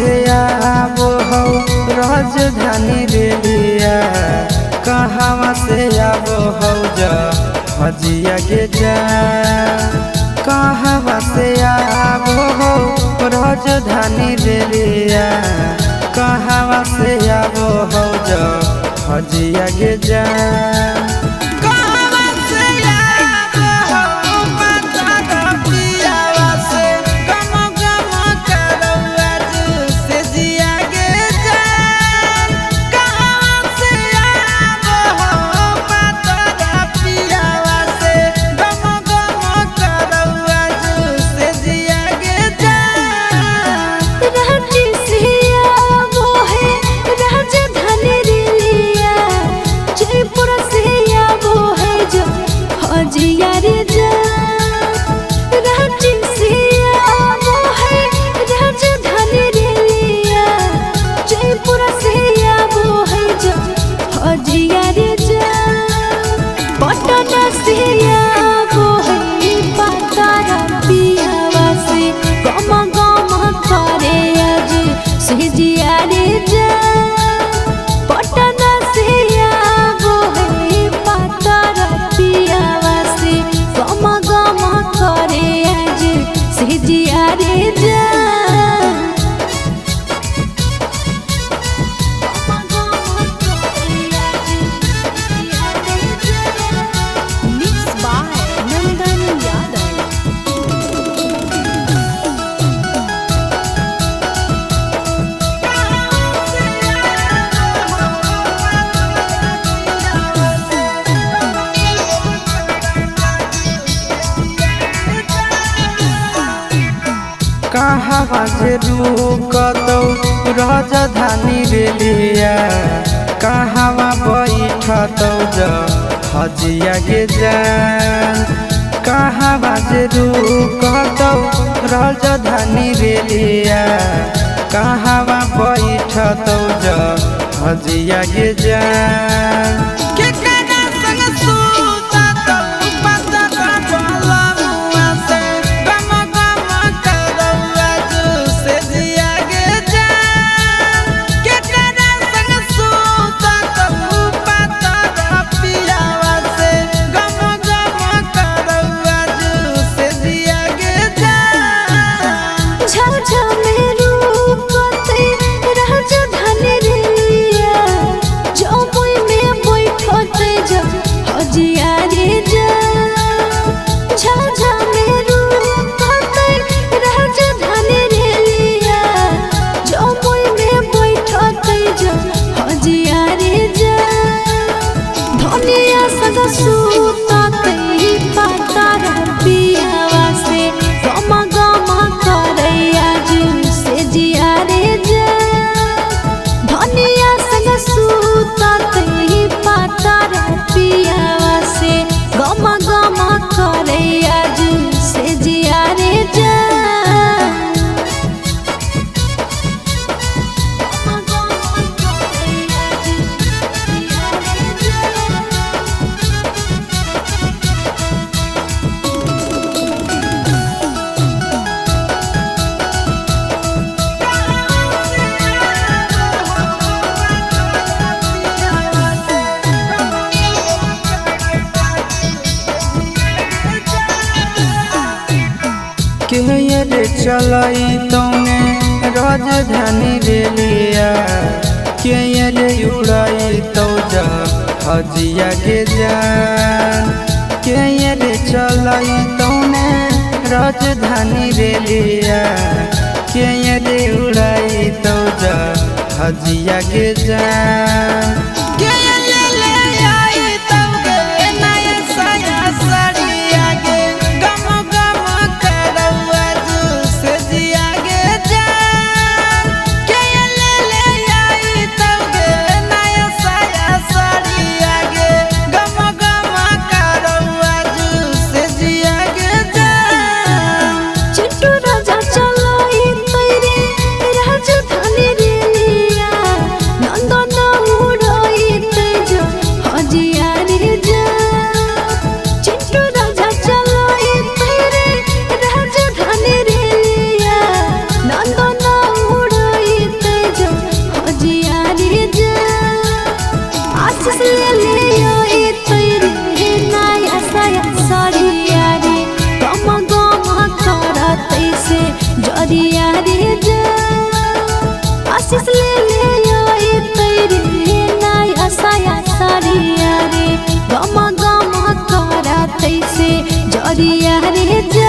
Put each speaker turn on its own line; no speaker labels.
से आबो हो राजधानी रेलिया कहवा से आबो हो जा हजिया के जा कहवा से आबो हो राजधानी रेलिया कहवा से आबो हो जा हजिया के जा कहवा से रुकतौ राजधानी रेलिया कहवा बैठतौ जा हजिया के जान कहवा से रुकतौ राजधानी रेलिया कहवा बैठतौ जा हजिया के जान के चलई तौने राजधानी रेलिया के उड़ाई तो जा हजिया के जान के चलई तौने राजधानी रेलिया के उड़ाई तो जा हजिया के जान
राजधानी रेलिया नंदन उड़ाई रे जा आशीष ले आई तेरे नया साया साड़िया रे गमा गमा करा तैसे जरिया रे जा।